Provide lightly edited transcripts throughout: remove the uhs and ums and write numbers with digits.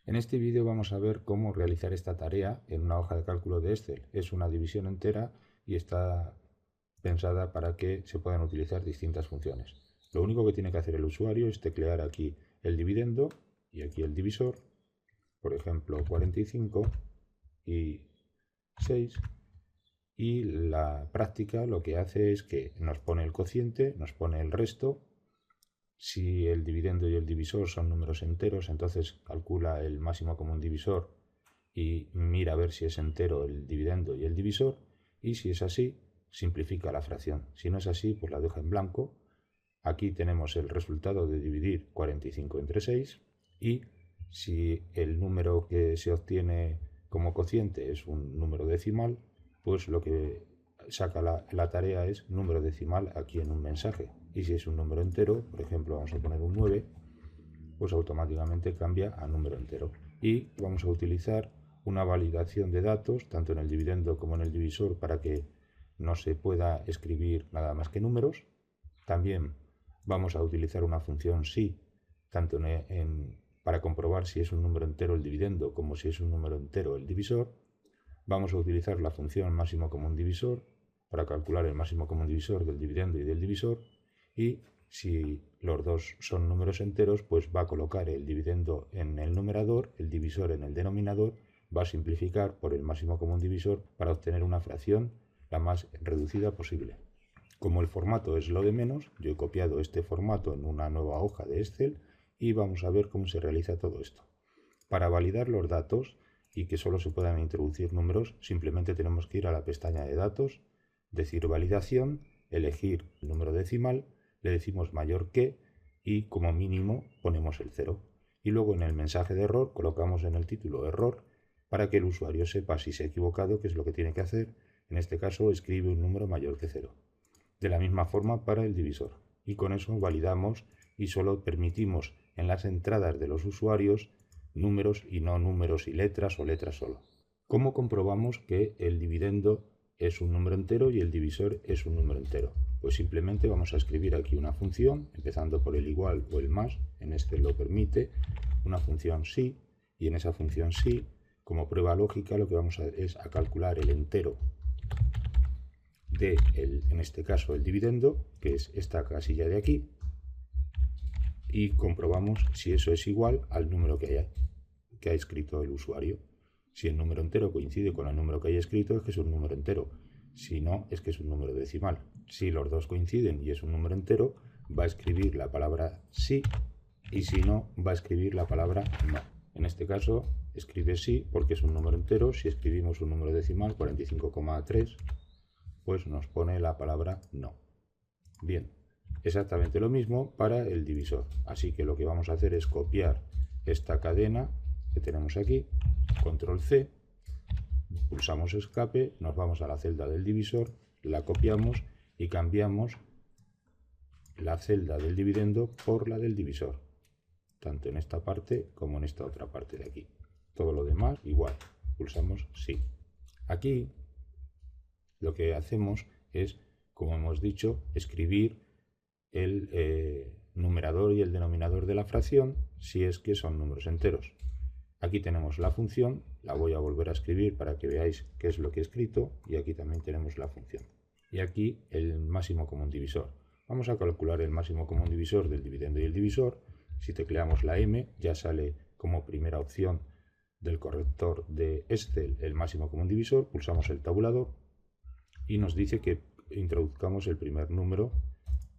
En este vídeo vamos a ver cómo realizar esta tarea en una hoja de cálculo de Excel. Es una división entera y está pensada para que se puedan utilizar distintas funciones. Lo único que tiene que hacer el usuario es teclear aquí el dividendo y aquí el divisor, por ejemplo 45 y 6, y la práctica lo que hace es que nos pone el cociente, nos pone el resto. Si el dividendo y el divisor son números enteros, entonces calcula el máximo común divisor y mira a ver si es entero el dividendo y el divisor, y si es así, simplifica la fracción. Si no es así, pues la deja en blanco. Aquí tenemos el resultado de dividir 45 entre 6, y si el número que se obtiene como cociente es un número decimal, pues lo que saca la tarea es número decimal aquí en un mensaje. Y si es un número entero, por ejemplo, vamos a poner un 9, pues automáticamente cambia a número entero. Y vamos a utilizar una validación de datos, tanto en el dividendo como en el divisor, para que no se pueda escribir nada más que números. También vamos a utilizar una función si, tanto para comprobar si es un número entero el dividendo como si es un número entero el divisor. Vamos a utilizar la función máximo común divisor para calcular el máximo común divisor del dividendo y del divisor, y si los dos son números enteros, pues va a colocar el dividendo en el numerador, el divisor en el denominador, va a simplificar por el máximo común divisor para obtener una fracción la más reducida posible. Como el formato es lo de menos, yo he copiado este formato en una nueva hoja de Excel y vamos a ver cómo se realiza todo esto. Para validar los datos y que solo se puedan introducir números, simplemente tenemos que ir a la pestaña de datos, decir validación, elegir el número decimal, le decimos mayor que y como mínimo ponemos el 0. Y luego en el mensaje de error colocamos en el título error para que el usuario sepa si se ha equivocado, qué es lo que tiene que hacer. En este caso escribe un número mayor que 0. De la misma forma para el divisor. Y con eso validamos y solo permitimos en las entradas de los usuarios números y no números y letras o letras solo. ¿Cómo comprobamos que el dividendo es un número entero y el divisor es un número entero? Pues simplemente vamos a escribir aquí una función, empezando por el igual o el más, en este lo permite, una función si, y en esa función si, como prueba lógica, lo que vamos a hacer es a calcular el entero de, en este caso, el dividendo, que es esta casilla de aquí, y comprobamos si eso es igual al número que ha escrito el usuario. Si el número entero coincide con el número que haya escrito, es que es un número entero. Si no, es que es un número decimal. Si los dos coinciden y es un número entero, va a escribir la palabra sí, y si no, va a escribir la palabra no. En este caso, escribe sí porque es un número entero. Si escribimos un número decimal, 45,3, pues nos pone la palabra no. Bien, exactamente lo mismo para el divisor. Así que lo que vamos a hacer es copiar esta cadena que tenemos aquí, control C, pulsamos escape, nos vamos a la celda del divisor, la copiamos y cambiamos la celda del dividendo por la del divisor, tanto en esta parte como en esta otra parte de aquí. Todo lo demás igual, pulsamos sí. Aquí lo que hacemos es, como hemos dicho, escribir el numerador y el denominador de la fracción si es que son números enteros. Aquí tenemos la función, la voy a volver a escribir para que veáis qué es lo que he escrito, y aquí también tenemos la función. Y aquí el máximo común divisor. Vamos a calcular el máximo común divisor del dividendo y el divisor. Si tecleamos la M, ya sale como primera opción del corrector de Excel el máximo común divisor, pulsamos el tabulador y nos dice que introduzcamos el primer número.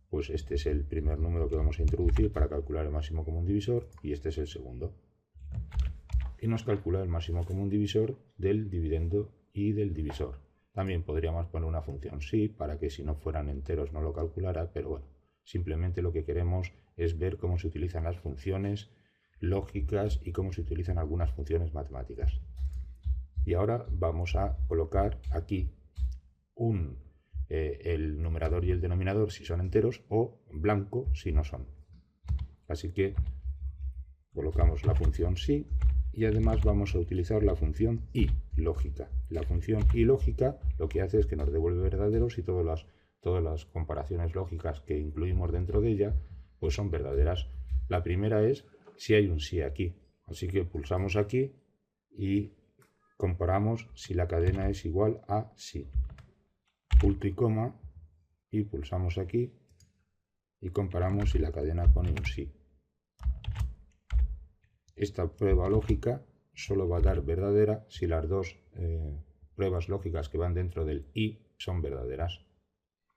Pues este es el primer número que vamos a introducir para calcular el máximo común divisor, y este es el segundo. Y nos calcula el máximo común divisor del dividendo y del divisor. También podríamos poner una función sí para que si no fueran enteros no lo calculara, pero bueno, simplemente lo que queremos es ver cómo se utilizan las funciones lógicas y cómo se utilizan algunas funciones matemáticas. Y ahora vamos a colocar aquí el numerador y el denominador si son enteros, o blanco si no son. Así que colocamos la función sí, y además vamos a utilizar la función y lógica. La función y lógica lo que hace es que nos devuelve verdaderos, y todas las comparaciones lógicas que incluimos dentro de ella pues son verdaderas. La primera es si hay un sí aquí. Así que pulsamos aquí y comparamos si la cadena es igual a sí. Punto y coma y pulsamos aquí y comparamos si la cadena pone un sí. Esta prueba lógica solo va a dar verdadera si las dos pruebas lógicas que van dentro del y son verdaderas.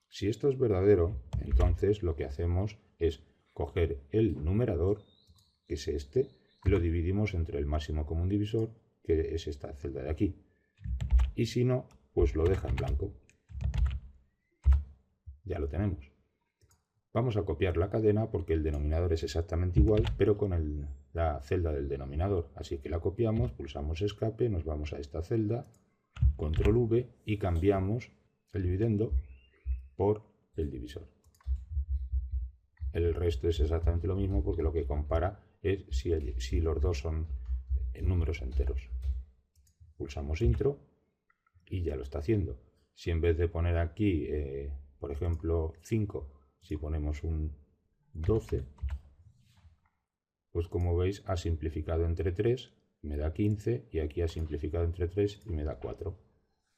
Si esto es verdadero, entonces lo que hacemos es coger el numerador, que es este, y lo dividimos entre el máximo común divisor, que es esta celda de aquí. Y si no, pues lo deja en blanco. Ya lo tenemos. Vamos a copiar la cadena porque el denominador es exactamente igual, pero con la celda del denominador. Así que la copiamos, pulsamos escape, nos vamos a esta celda, control V y cambiamos el dividendo por el divisor. El resto es exactamente lo mismo porque lo que compara es si los dos son números enteros. Pulsamos intro y ya lo está haciendo. Si en vez de poner aquí, por ejemplo, 5, si ponemos un 12, pues como veis ha simplificado entre 3, me da 15, y aquí ha simplificado entre 3 y me da 4.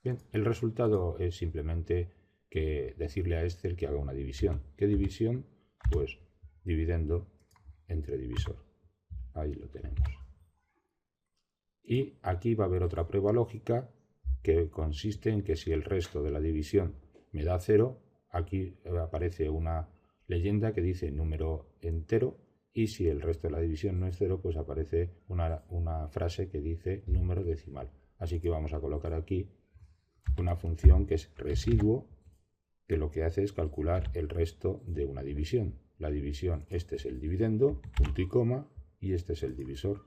Bien, el resultado es simplemente que decirle a Excel que haga una división. ¿Qué división? Pues dividendo entre divisor. Ahí lo tenemos. Y aquí va a haber otra prueba lógica que consiste en que si el resto de la división me da 0, aquí aparece una leyenda que dice número entero, y si el resto de la división no es 0, pues aparece una frase que dice número decimal. Así que vamos a colocar aquí una función que es residuo, que lo que hace es calcular el resto de una división. La división, este es el dividendo, punto y coma, y este es el divisor.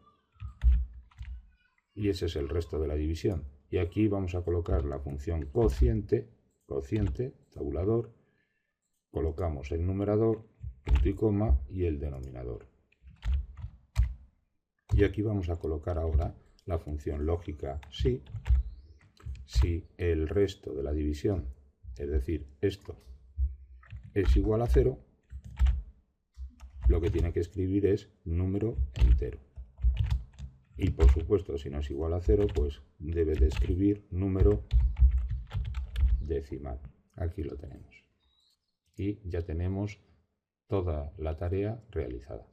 Y ese es el resto de la división. Y aquí vamos a colocar la función cociente, tabulador, colocamos el numerador, punto y coma, y el denominador. Y aquí vamos a colocar ahora la función lógica sí. Si el resto de la división, es decir, esto, es igual a 0, lo que tiene que escribir es número entero. Y por supuesto, si no es igual a 0, pues debe de escribir número decimal. Aquí lo tenemos. Y ya tenemos toda la tarea realizada.